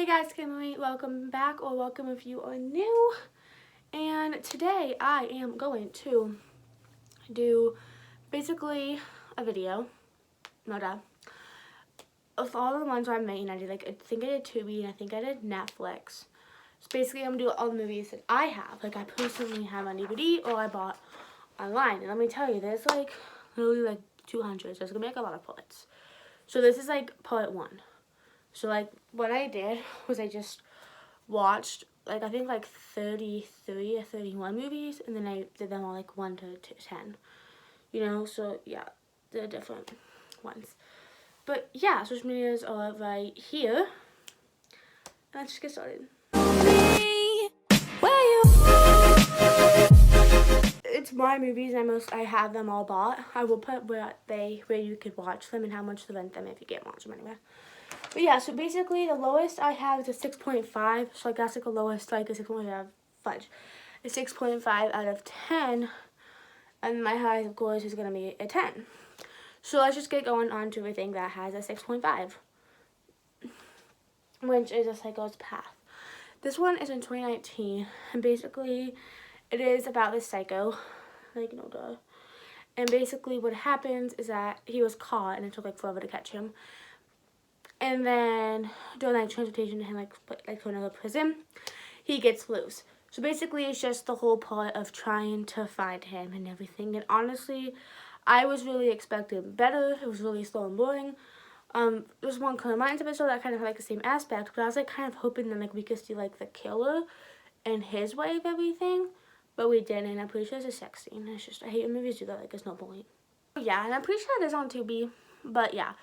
Hey guys, Kimberly, welcome back, or welcome if you are new. And today I am going to do basically a video, of all the ones I made. I think I did Tubi and I think I did Netflix. So basically I'm gonna do all the movies that I have, like I personally have on DVD or I bought online. And let me tell you, there's like literally like 200, so it's gonna be like a lot of parts. So this is like part 1. So like what I did was I just watched like I think like 33 or 31 movies, and then I did them all like 1 to 10, you know. So yeah, they're different ones, but yeah, social medias are right here, and let's just get started. It's my movies, and I have them all bought. I will put where you could watch them and how much to rent them if you can't watch them anywhere. But yeah, so basically the lowest I have is a 6.5. So like that's like a lowest, like a 6.5 fudge. A 6.5 out of 10. And my highest, of course, is gonna be a 10. So let's just get going on to everything that has a 6.5. Which is a Psycho's Path. This one is in 2019, and basically it is about this psycho, like no duh. And basically what happens is that he was caught and it took like forever to catch him. And then during like transportation to him like to another prison, he gets loose. So basically it's just the whole part of trying to find him and everything. And honestly, I was really expecting better. It was really slow and boring. There's one Criminal Minds episode that kind of had like the same aspect, but I was like kind of hoping that like we could see like the killer and his way of everything, but we didn't. And I'm pretty sure it's a sex scene. It's just, I hate when movies do that, like it's no point. Yeah, and I'm pretty sure it is on Tubi, but yeah.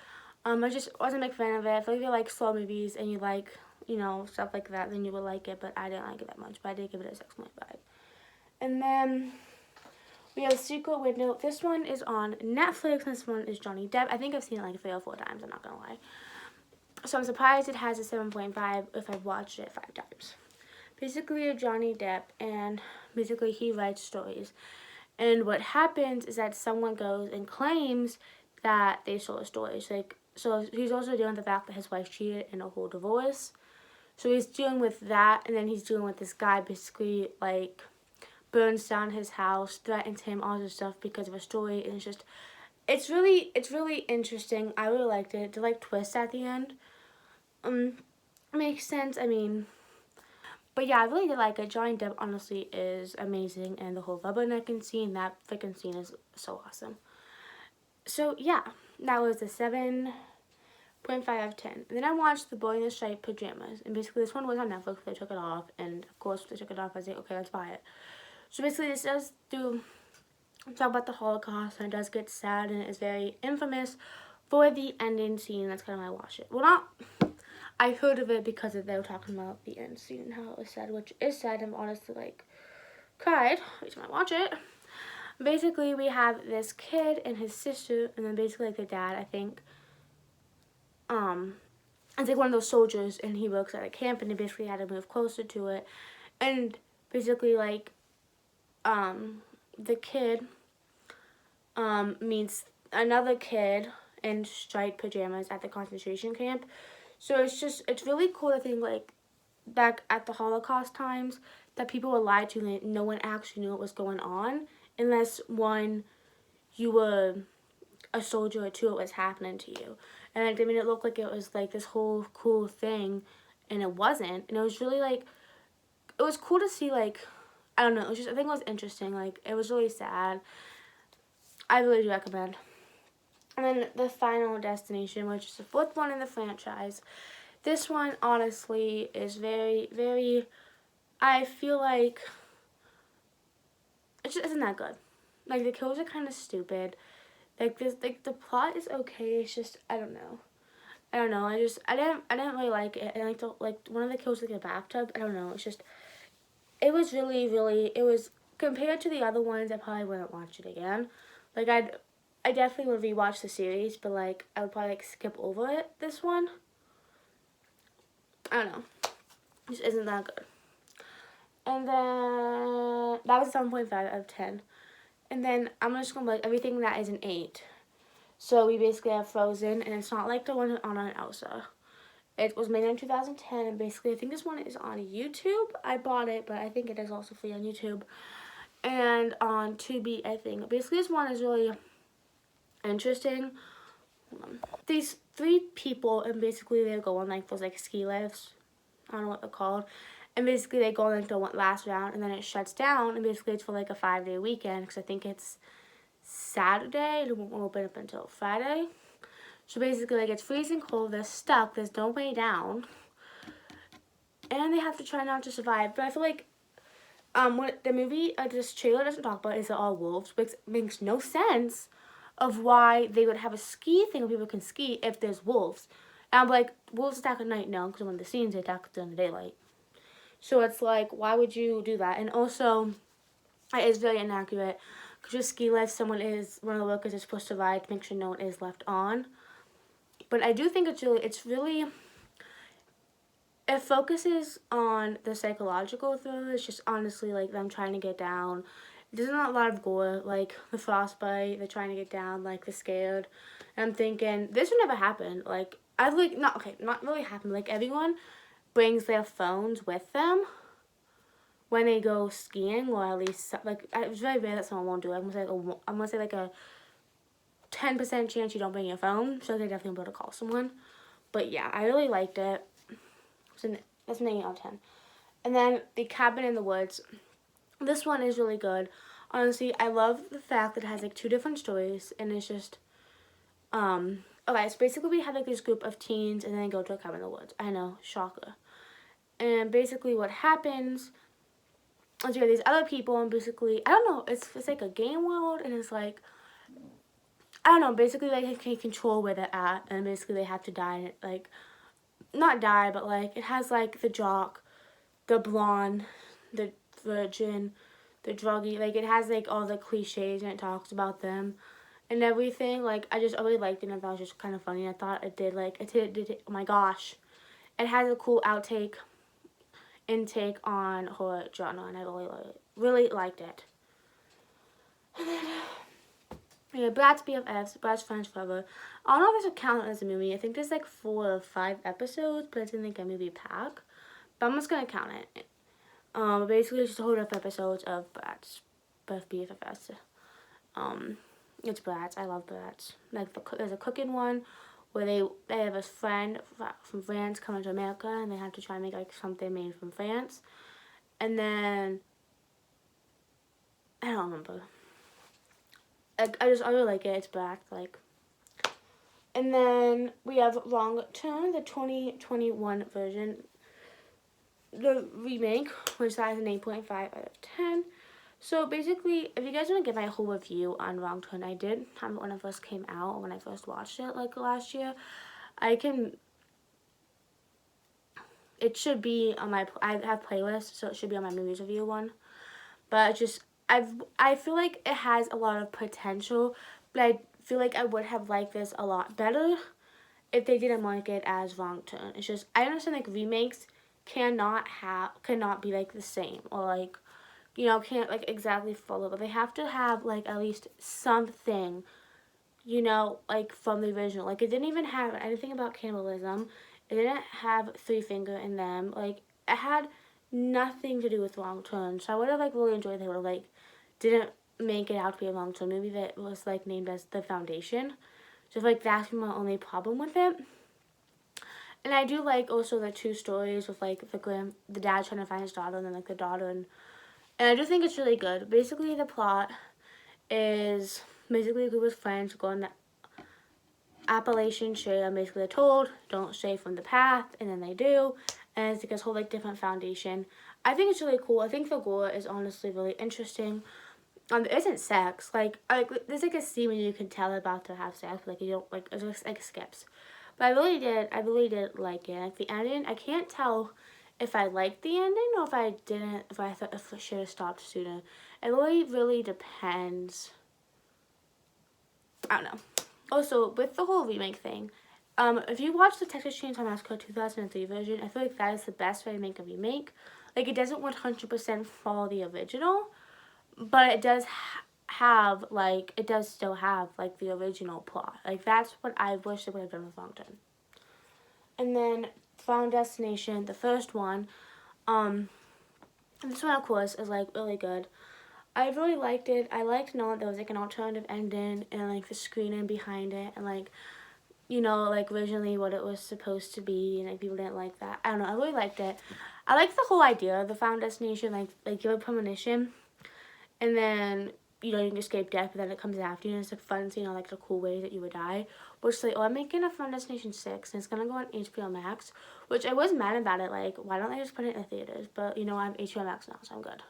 I just wasn't a big fan of it. I feel like if you like slow movies and you like, you know, stuff like that, then you would like it, but I didn't like it that much, but I did give it a 6.5. And then we have Secret Window. This one is on Netflix, and this one is Johnny Depp. I think I've seen it like 3 or 4 times, I'm not gonna lie. So I'm surprised it has a 7.5 if I've watched it 5 times. Basically, Johnny Depp, and basically he writes stories. And what happens is that someone goes and claims that they stole his stories. So he's also dealing with the fact that his wife cheated in a whole divorce. So he's dealing with that, and then he's dealing with this guy basically like burns down his house, threatens him, all this stuff because of a story, and it's really interesting. I really liked it. The like twist at the end, makes sense. I mean, but yeah, I really did like it. Johnny Depp honestly is amazing, and the whole rubbernecking scene, that freaking scene is so awesome. So yeah, that was a 7.5 out of 10. And then I watched The Boy in the Striped Pajamas, and basically this one was on Netflix. They took it off, and of course they took it off. I was like, okay, let's buy it. So basically this does talk about the Holocaust, and it does get sad, and it is very infamous for the ending scene. That's kind of why I watched it. Well, I heard of it because they were talking about the end scene and how it was sad, which is sad. I'm honestly like cried every time I watch it. Basically, we have this kid and his sister, and then basically like the dad, I think, it's like one of those soldiers, and he works at a camp, and he basically had to move closer to it, and basically like, the kid, meets another kid in striped pajamas at the concentration camp. So it's really cool to think like back at the Holocaust times that people were lied to and no one actually knew what was going on, unless one, you were a soldier, or 2, it was happening to you. And like, they made it look like it was like this whole cool thing, and it wasn't. And it was really like, it was cool to see, like, I don't know, it was just, I think it was interesting. Like, it was really sad. I really do recommend. And then the Final Destination, which is the 4th one in the franchise. This one honestly is very, very, I feel like it just isn't that good. Like, the kills are kind of stupid. Like, the plot is okay. It's just, I don't know. I didn't really like it. And like one of the kills, like a bathtub. I don't know. It's just, it was really, really, it was, compared to the other ones, I probably wouldn't watch it again. Like, I definitely would rewatch the series, but like, I would probably like skip over it, this one. I don't know. It just isn't that good. And then, that was 7.5 out of 10. And then, I'm just going to like everything that is an 8. So, we basically have Frozen, and it's not like the one on Elsa. It was made in 2010, and basically I think this one is on YouTube. I bought it, but I think it is also free on YouTube and on Tubi, I think. Basically, this one is really interesting. These three people, and basically they go on like those like ski lifts. I don't know what they're called. And basically they go like the last round, and then it shuts down, and basically it's for like a 5-day weekend, because I think it's Saturday. It won't open up until Friday. So basically, like, it's freezing cold, they're stuck, there's no way down, and they have to try not to survive. But I feel like what the movie, this trailer doesn't talk about is they're all wolves, which makes no sense of why they would have a ski thing where people can ski if there's wolves. And I'm like, wolves attack at night? No, because when the scenes, they attack during the daylight. So it's like, why would you do that? And also, it is very inaccurate, because with ski life, one of the workers is supposed to ride to make sure no one is left on. But I do think it's really, it focuses on the psychological thriller. It's just honestly like them trying to get down. There's not a lot of gore, like the frostbite, they're trying to get down, like the scared. And I'm thinking, this would never happen. Like, not really happen. Like, everyone brings their phones with them when they go skiing, or at least, like, it's very rare that someone won't do it. I'm gonna say like a 10% chance you don't bring your phone, so they definitely be able to call someone. But yeah, I really liked it. That's an 8 out of 10. And then The Cabin in the Woods. This one is really good. Honestly, I love the fact that it has like 2 different stories, and it's just, okay, so basically we have like this group of teens, and then they go to a cabin in the woods. I know, shocker. And basically what happens is you have these other people, and basically, I don't know, it's like a game world, and it's like, I don't know, basically they can control where they're at, and basically they have to die, like, not die, but like, it has like the jock, the blonde, the virgin, the druggie, like, it has like all the cliches, and it talks about them and everything. Like, I really liked it, and I thought it was just kind of funny. I thought it did, like, oh my gosh, it has a cool intake on horror genre, and I really liked it. And then, yeah, Bratz BFFs, Bratz Friends Forever. I don't know if this would count as a movie. I think there's like 4 or 5 episodes, but it's in like a movie pack. But I'm just gonna count it. Basically, it's just a whole of episodes of Bratz BFFs. It's Bratz. I love Bratz. Like, there's a cooking one where they have a friend from France coming to America, and they have to try and make like something made from France. And then I don't remember. I really like it. It's Bratz, like. And then we have Wrong Turn, the 2021 version, the remake, which has an 8.5 out of 10. So basically, if you guys want to get my whole review on Wrong Turn, I did have it when it first came out, when I first watched it, like last year. It should be on I have playlists, so it should be on my movies review one. But I feel like it has a lot of potential, but I feel like I would have liked this a lot better if they didn't market it as Wrong Turn. It's just, I understand like remakes cannot be like the same, or like, you know, can't like exactly follow, but they have to have like at least something, you know, like from the original. Like, it didn't even have anything about cannibalism. It didn't have Three Finger in them. Like, it had nothing to do with Wrong Turn. So I would have like really enjoyed if they would have like didn't make it out to be a Wrong Turn movie that was like named as The Foundation. So like that's my only problem with it. And I do like also the 2 stories with like the dad trying to find his daughter, and then like the daughter, and I do think it's really good. Basically, the plot is basically a group of friends go on the Appalachian Trail, and basically they're told don't stray from the path, and then they do, and it's like this whole like different foundation. I think it's really cool. I think the gore is honestly really interesting. There isn't sex. Like there's like a scene where you can tell they're about to have sex, but like you don't, like, it just like skips. But I really did like it. Like the ending, I can't tell if I liked the ending or if I didn't, if I should have stopped sooner. It really depends. I don't know. Also, with the whole remake thing, if you watch the Texas Chainsaw Massacre 2003 version, I feel like that is the best way to make a remake. Like, it doesn't 100% follow the original, but it does have, like, it does still have, like, the original plot. Like, that's what I wish they would have done with Long Turn. And then Final Destination, the first one. And this one, of course, is like really good. I really liked it. I liked knowing there was like an alternative ending and like the screening behind it and like, you know, like originally what it was supposed to be, and like people didn't like that. I don't know. I really liked it. I liked the whole idea of the Final Destination, like you have a premonition, and then you know you can escape death, but then it comes after you, and it's like fun seeing all like the cool ways that you would die. Which like, oh, I'm making a Final Destination 6, and it's gonna go on HBO Max. Which I was mad about it. Like, why don't they just put it in the theaters? But you know, I have HBO Max now, so I'm good.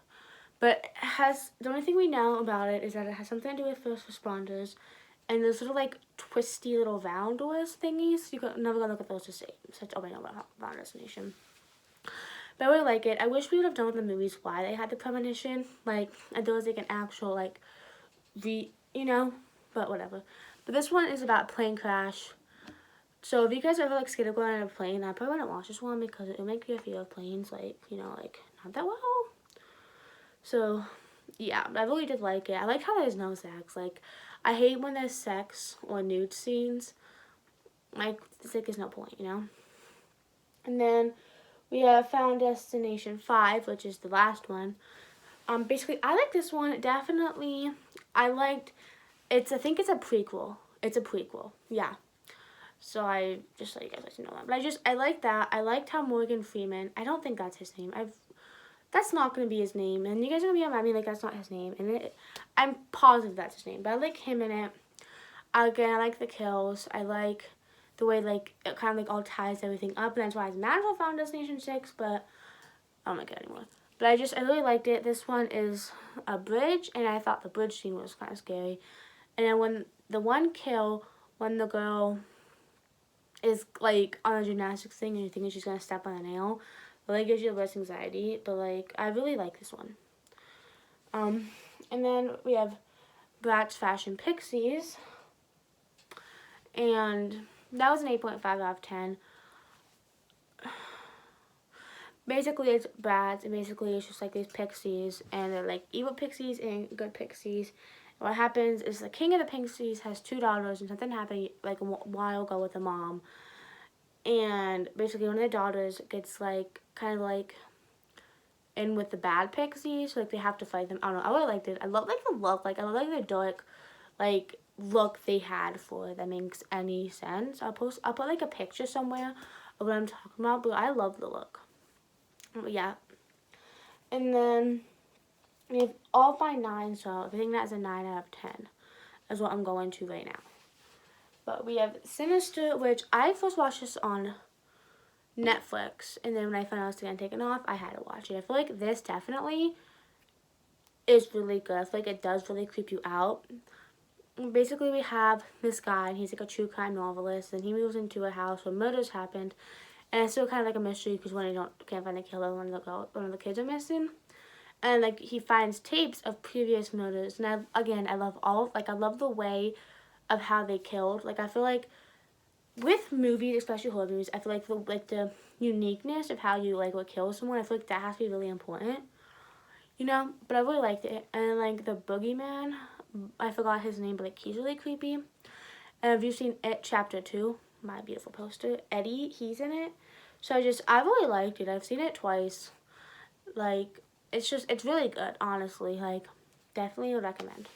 But it has, the only thing we know about it is that it has something to do with first responders, and those little like twisty little round doors thingies. You can never go look at those the same. Such oh, I know about Final Destination. But I really like it. I wish we would have done with the movies why they had the premonition. Like, and there was like an actual like you know, but whatever. But this one is about a plane crash. So if you guys are ever like scared of going on a plane, I probably wouldn't watch this one because it'll make you feel of planes like, you know, like not that well. So yeah, I really did like it. I like how there's no sex. Like, I hate when there's sex or nude scenes. Like, it's like there's no point, you know? And then we have Final Destination 5, which is the last one. Basically, I like this one. Definitely, I think it's a prequel. It's a prequel, yeah. So I just let you guys know that. But I like that. I liked how Morgan Freeman, I don't think that's his name. That's not going to be his name. And you guys are going to be mad at me like that's not his name. And I'm positive that's his name. But I like him in it. Again, I like the kills. I like the way like it kind of like all ties everything up. And that's why I was mad about Final Destination 6. But I don't like it anymore. But I really liked it. This one is a bridge. And I thought the bridge scene was kind of scary. And then when the one kill, when the girl is like on a gymnastics thing and you think she's going to step on a nail, but like gives you less anxiety. But like I really like this one. And then we have Bratz Fashion Pixies, and that was an 8.5 out of 10. Basically it's Bratz, and basically it's just like these pixies, and they're like evil pixies and good pixies. And what happens is the king of the pixies has 2 daughters, and something happened like a while ago with the mom. And basically one of the daughters gets like kind of like in with the bad pixies, so like they have to fight them. I don't know. I really liked it. I love like the look. Like I love like the dark, like look they had for it. That makes any sense. I'll put like a picture somewhere of what I'm talking about. But I love the look. But yeah. And then we have all my 9. So I think that's a 9 out of 10. Is what I'm going to right now. But we have Sinister, which I first watched this on Netflix, and then when I found out it was getting taken off, I had to watch it. I feel like this definitely is really good. I feel like it does really creep you out. Basically, we have this guy, and he's like a true crime novelist, and he moves into a house where murders happened, and it's still kind of like a mystery because when they can't find the killer, one of the kids are missing, and like he finds tapes of previous murders, and I love I love the way of how they killed. Like I feel like with movies, especially horror movies, I feel like the uniqueness of how you like would kill someone, I feel like that has to be really important, you know. But I really liked it. And like the boogeyman, I forgot his name, but like he's really creepy. And have you seen It Chapter 2? My beautiful poster, Eddie, he's in it. So I really liked it. I've seen it twice. Like it's really good, honestly. Like definitely would recommend.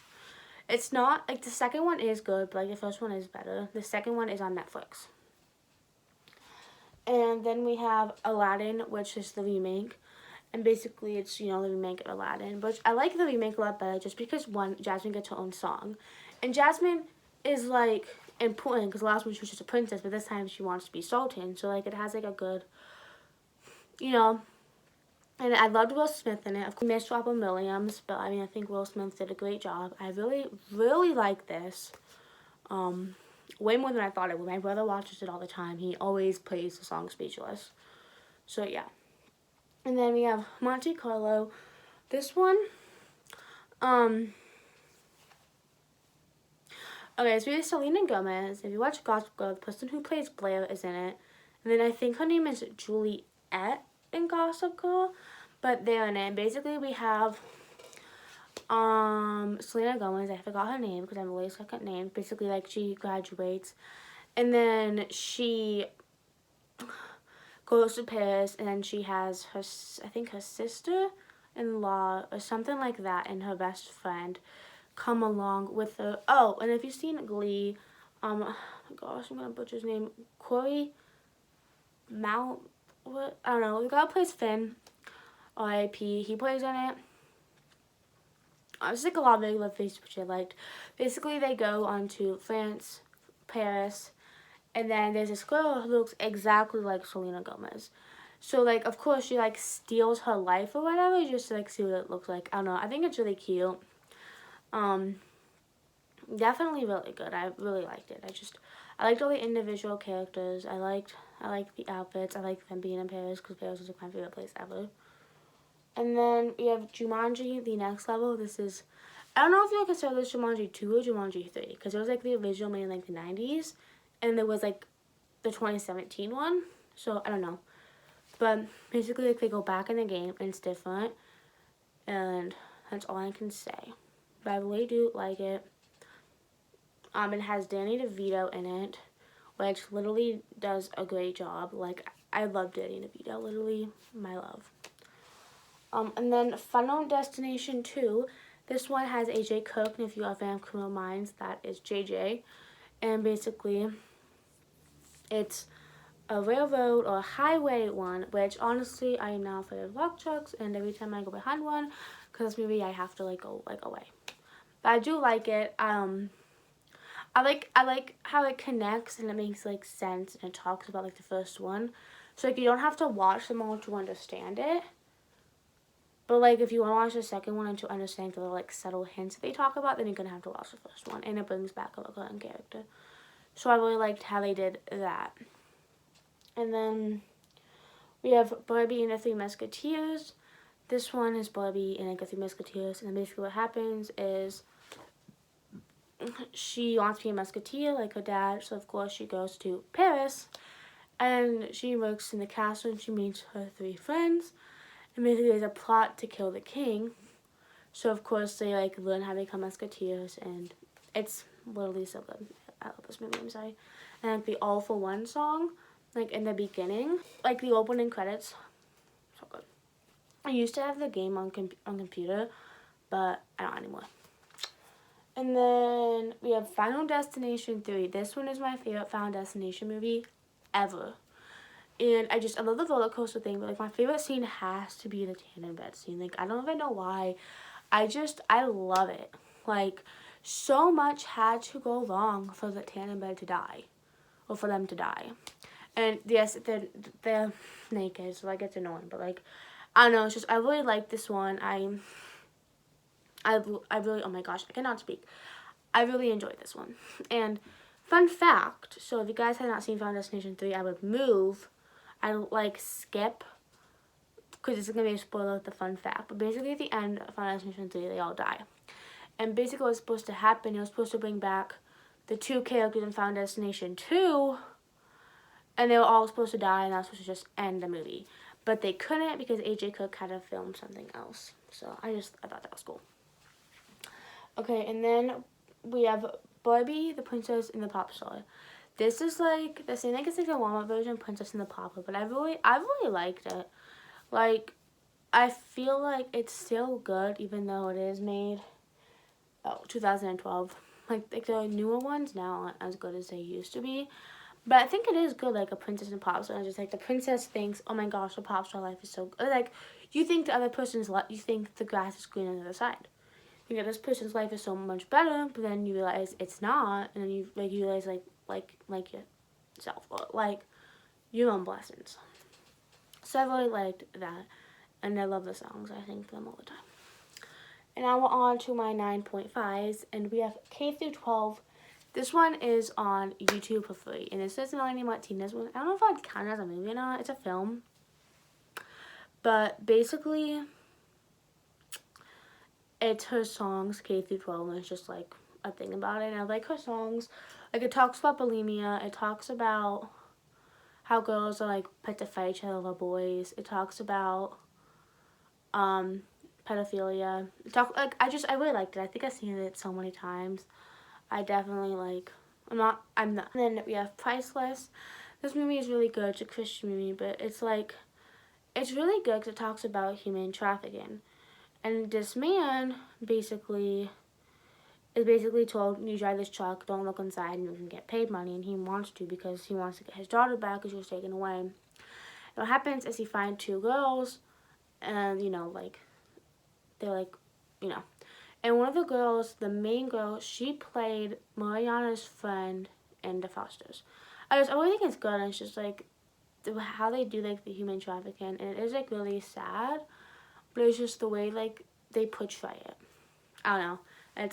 It's not, like, the second one is good, but, like, the first one is better. The second one is on Netflix. And then we have Aladdin, which is the remake. And basically, it's, you know, the remake of Aladdin. But I like the remake a lot better just because, one, Jasmine gets her own song. And Jasmine is, like, important because last one she was just a princess, but this time she wants to be Sultan. So, like, it has, like, a good, you know. And I loved Will Smith in it. Of course, missed Robin Williams, but I mean, I think Will Smith did a great job. I really, really like this. Way more than I thought it would. My brother watches it all the time. He always plays the song Speechless. So, yeah. And then we have Monte Carlo. This one, okay, so we have Selena Gomez. If you watch Gossip Girl, the person who plays Blair is in it. And then I think her name is Juliet in Gossip Girl, but they're in it. And basically, we have Selena Gomez. I forgot her name because I'm really stuck at names. Basically, like she graduates, and then she goes to Paris, and then she has her, I think her sister-in-law or something like that, and her best friend come along with her. Oh, and if you've seen Glee, oh my gosh, I'm gonna butcher his name. Corey Mount, what? I don't know. The guy who plays Finn, R.I.P. He plays in it. I was like a lot of regular faces which I liked. Basically, they go on to France, Paris, and then there's this girl who looks exactly like Selena Gomez. So, like, of course, she, like, steals her life or whatever just to, like, see what it looks like. I don't know. I think it's really cute. Definitely really good. I really liked it. I liked all the individual characters. I liked the outfits. I liked them being in Paris because Paris was, like, my favorite place ever. And then we have Jumanji, The Next Level. This is, I don't know if you'll consider this Jumanji 2 or Jumanji 3, because it was, like, the original made in, like, the 90s, and there was, like, the 2017 one, so I don't know. But basically, like, they go back in the game, and it's different, and that's all I can say. But I really do like it. It has Danny DeVito in it, which literally does a great job. Like, I love Danny DeVito, literally my love. And then Final Destination 2. This one has AJ Cook, and if you are a fan of Criminal Minds, that is JJ. And basically, it's a railroad or a highway one, which honestly, I am now afraid of log trucks, and every time I go behind one, because maybe I have to, like, go, like, away. But I do like it. I like how it connects, and it makes, like, sense, and it talks about, like, the first one. So, like, you don't have to watch them all to understand it. But, like, if you want to watch the second one and to understand the little, like, subtle hints that they talk about, then you're going to have to watch the first one. And it brings back a recurring character. So I really liked how they did that. And then we have Barbie and the Three Musketeers. This one is Barbie and the Three Musketeers. And then basically what happens is she wants to be a musketeer like her dad. So, of course, she goes to Paris. And she works in the castle and she meets her three friends. And basically there's a plot to kill the king. So, of course, they, like, learn how to become musketeers. And it's literally so good. I love this movie, I'm sorry. And, like, the All For One song, like, in the beginning. Like, the opening credits. So good. I used to have the game on computer, but I don't anymore. And then we have Final Destination 3. This one is my favorite Final Destination movie ever. And I love the roller coaster thing, but, like, my favorite scene has to be the tanning bed scene. Like, I don't even know why. I love it. Like, so much had to go wrong for the tanning bed to die. Or for them to die. And, yes, they're naked, so, like, it's annoying. But, like, I don't know. It's just, I really like this one. I really, oh my gosh, I cannot speak. I really enjoyed this one. And, fun fact, so if you guys have not seen Final Destination 3, I would like, skip, because it's going to be a spoiler of the fun fact. But basically, at the end of Final Destination 3, they all die. And basically what's supposed to happen, it was supposed to bring back the two characters in Final Destination 2, and they were all supposed to die, and that was supposed to just end the movie. But they couldn't because AJ Cook had to film something else. So I thought that was cool. Okay, and then we have Barbie, the Princess, and the Pop Star. This is, like, the same, like, it's like the Walmart version, Princess and the Pauper, but I really liked it. Like, I feel like it's still good, even though it is made, 2012. Like, the newer ones now aren't as good as they used to be. But I think it is good, like, a princess and a pop star. And just, like, the princess thinks, oh my gosh, the pop star life is so good. Like, you think the other person's life, you think the grass is green on the other side. You know, this person's life is so much better, but then you realize it's not. And then you realize, like yourself, or, like, your own blessings. So I really liked that. And I love the songs. I sing them all the time. And now we're on to my 9.5s. And we have K through 12. This one is on YouTube for free. And it says Melanie Martinez one. I don't know if I'd count it as a movie or not. It's a film. But basically, it's her songs, K through 12. And it's just, like, a thing about it. And I like her songs. Like, it talks about bulimia. It talks about how girls are, like, put to fight each other over boys. It talks about pedophilia. I really liked it. I think I've seen it so many times. I definitely, like, I'm not. And then we have Priceless. This movie is really good. It's a Christian movie, but it's like, it's really good because it talks about human trafficking. And this man basically is basically told, you drive this truck, don't look inside, and you can get paid money. And he wants to because he wants to get his daughter back because she was taken away. And what happens is he finds two girls, and, you know, like, they're like, you know. And one of the girls, the main girl, she played Mariana's friend in The Fosters. I really think it's good, and it's just, like, how they do, like, the human trafficking. And it is, like, really sad, but it's just the way, like, they portray it. I don't know.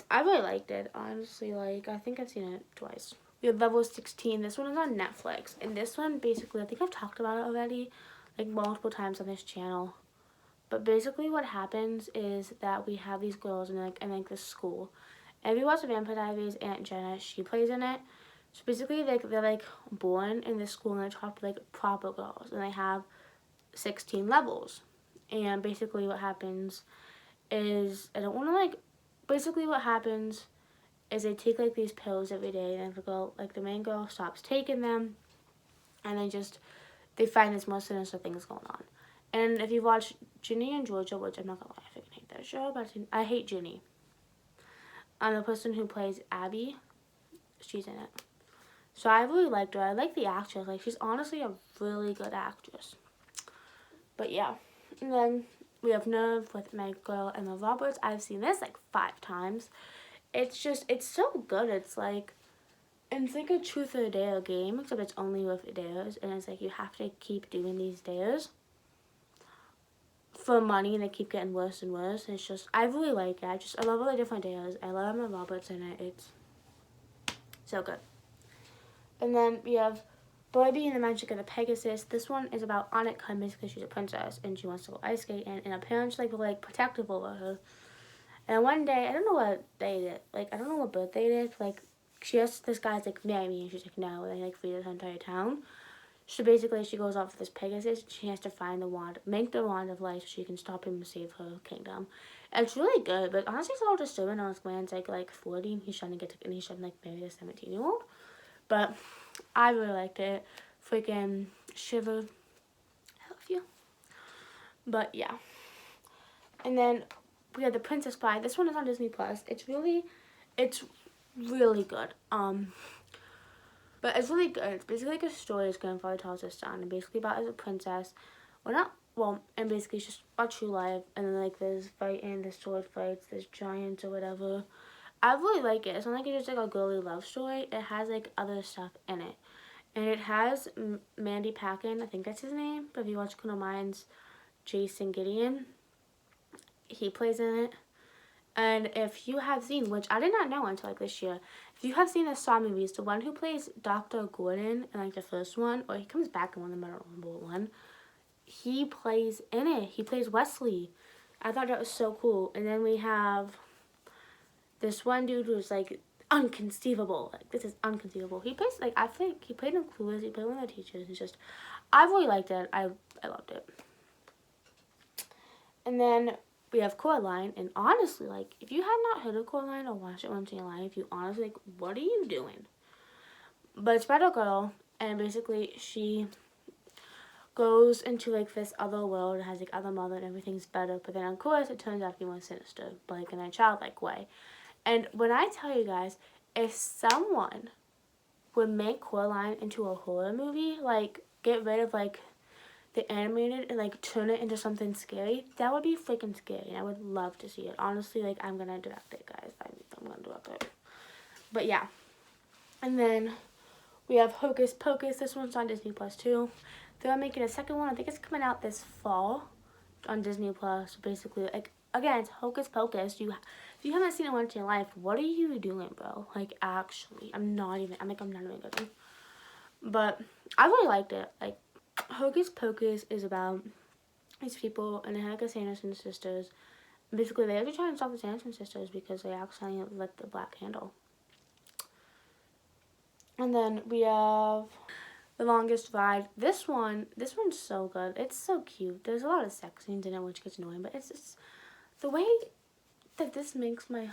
I really liked it, honestly. Like, I think I've seen it twice. We have Level 16. This one is on Netflix. And this one, basically, I think I've talked about it already, like, multiple times on this channel. But basically what happens is that we have these girls in, like, this school. And if you watch Vampire Diaries, Aunt Jenna, she plays in it. So basically, like, they're, like, born in this school, and they're taught to, like, proper girls. And they have 16 levels. And basically what happens is, I don't want to, like, basically what happens is they take, like, these pills every day, and the girl, like, the main girl stops taking them, and they find this more sinister things going on. And if you watch Ginny and Georgia, which I'm not gonna lie, I freaking hate that show, but I hate Ginny. And the person who plays Abby, she's in it. So I really liked her. I like the actress. Like, she's honestly a really good actress. But yeah. And then we have Nerve with my girl Emma Roberts. I've seen this like 5 times. It's so good. It's like a truth or dare game, except it's only with dares. And it's like you have to keep doing these dares for money, and they keep getting worse and worse. And it's just, I really like it. I love all the different dares. I love Emma Roberts in it. It's so good. And then we have Barbie and the Magic of the Pegasus. This one is about Annika. Basically, she's a princess, and she wants to go ice skating, and her parents, like, were, like, protective over her. And one day, I don't know what day it is. Like, I don't know what birthday it is. But, like, she asks this guy's, like, marry me, and she's like, no. And they, like, freeze her entire town. So basically, she goes off with this Pegasus. She has to find the wand, make the wand of life, so she can stop him and save her kingdom. And it's really good, but honestly, it's a little disturbing. This man's like 40, and he's trying to like marry a 17-year-old. But I really liked it. Freaking shiver. I love you. But yeah. And then we have The Princess Bride. This one is on Disney Plus. It's really good. But it's really good. It's basically like a story his grandfather tells his son, and basically about as a princess. And basically it's just about true life, and then, like, there's fighting, there's sword fights, there's giants or whatever. I really like it. It's not like it's just like a girly love story. It has, like, other stuff in it. And it has Mandy Paquin, I think that's his name. But if you watch Criminal Minds, Jason Gideon, he plays in it. And if you have seen, which I did not know until, like, this year, if you have seen the Saw movies, the one who plays Dr. Gordon in, like, the first one, or he comes back in one of them, I don't remember what one, he plays in it. He plays Wesley. I thought that was so cool. And then we have this one dude who's, like, unconceivable. Like, this is unconceivable. He plays, like, I think he played in Clueless. He played one of the teachers. It's just, I really liked it. I loved it. And then we have Coraline. And honestly, like, if you have not heard of Coraline or watched it once in your life, you honestly, like, what are you doing? But it's about a girl, and basically she goes into, like, this other world and has, like, other mother and everything's better. But then, of course, it turns out to be more sinister, but, like, in a childlike way. And when I tell you guys, if someone would make Coraline into a horror movie, like, get rid of, like, the animated and, like, turn it into something scary, that would be freaking scary. And I would love to see it. Honestly, like, I'm gonna direct it, guys. I'm gonna direct it. But yeah. And then we have Hocus Pocus. This one's on Disney Plus too. They're making a second one. I think it's coming out this fall on Disney Plus. Basically, like, again, it's Hocus Pocus. If you haven't seen it once in your life, what are you doing, bro? Like, actually, I'm not even good. But I really liked it. Like, Hocus Pocus is about these people, and they had, like, a Sanderson sisters. Basically, they have to try and stop the Sanderson sisters because they accidentally lit the black candle. And then we have The Longest Ride. This one's so good. It's so cute. There's a lot of sex scenes in it, which gets annoying, but it's just the way that this makes my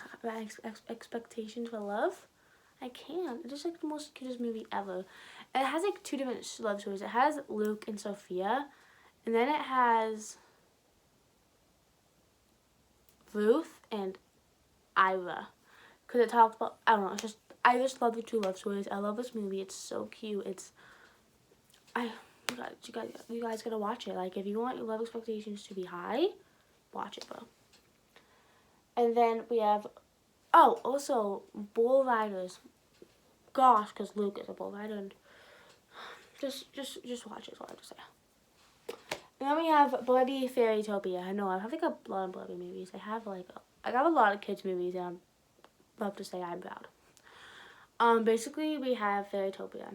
expectations for love. I can't. It's just, like, the most cutest movie ever. And it has like 2 different love stories. It has Luke and Sophia, and then it has Ruth and Ira. Because it talks about, I don't know, it's just, I just love the 2 love stories. I love this movie. It's so cute. You guys gotta watch it. Like, if you want your love expectations to be high, watch it, bro. And then we have, oh, also, Bull Riders. Gosh, because Luke is a bull rider. And just watch it, is all I have to say. And then we have Barbie Fairytopia. I know, I have like a lot of Barbie movies. I have a lot of kids movies, and I love to say I'm proud. Basically, we have Fairytopia.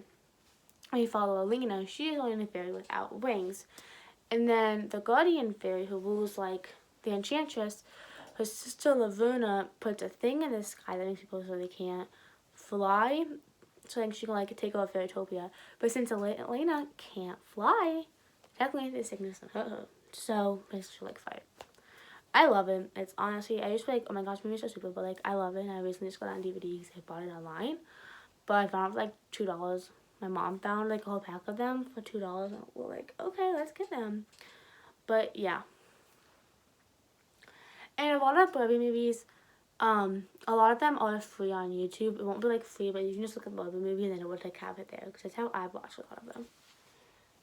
We follow Alina. She is only a fairy without wings. And then the guardian fairy who rules like the enchantress, her sister Lavuna puts a thing in the sky that makes people so they can't fly. So then she can like take over Fairytopia. But since Elena can't fly, technically the sickness doesn't hurt her. So basically she like fight. I love it. It's honestly, I used to be like, oh my gosh, movies are stupid, but like I love it. And I recently just got it on DVD because I bought it online. But I found it for like $2. My mom found like a whole pack of them for $2, and we're like, okay, let's get them. But yeah. And a lot of Barbie movies, a lot of them are free on YouTube. It won't be like free, but you can just look at the Barbie movie and then it would like have it there, because that's how I watched a lot of them.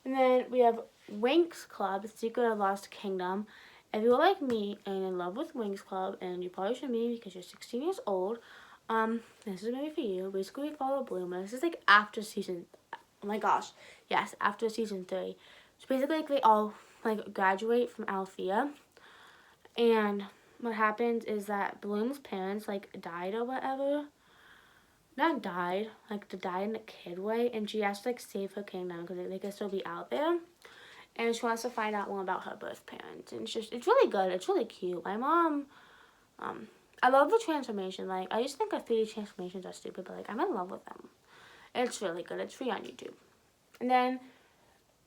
And then we have Winx Club, Secret of Lost Kingdom. If you're like me and in love with Winx Club, and you probably shouldn't be because you're 16 years old, this is a movie for you. Basically, we follow Bloom, and this is like after season, oh my gosh, yes, after season 3. So basically, like, they all like graduate from Althea, and what happens is that Bloom's parents like died or whatever. Not died, like to die in a kid way, and she has to like save her kingdom because they can still be out there. And she wants to find out more about her birth parents, and it's really good. It's really cute. My mom, I love the transformation. Like, I used to think that 3D transformations are stupid, but like I'm in love with them. It's really good. It's free on YouTube. And then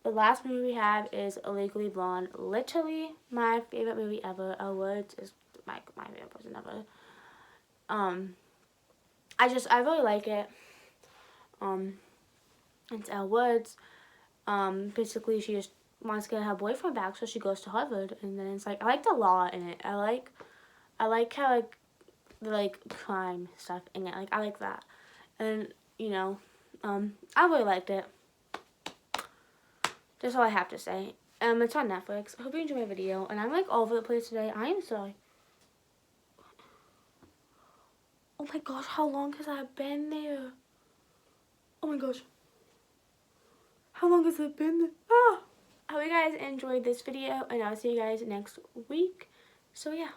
the last movie we have is Illegally Blonde. Literally my favorite movie ever. Elle Woods is my favorite person ever. I really like it. It's Elle Woods. Basically she just wants to get her boyfriend back, so she goes to Harvard, and then it's like, I like the law in it. I like how like the like crime stuff in it. Like, I like that. And you know, I really liked it. That's all I have to say. It's on Netflix. I hope you enjoyed my video. And I'm like all over the place today. I am sorry. Oh my gosh, how long has I been there? Oh my gosh. How long has it been there? Ah! I hope you guys enjoyed this video, and I'll see you guys next week. So yeah.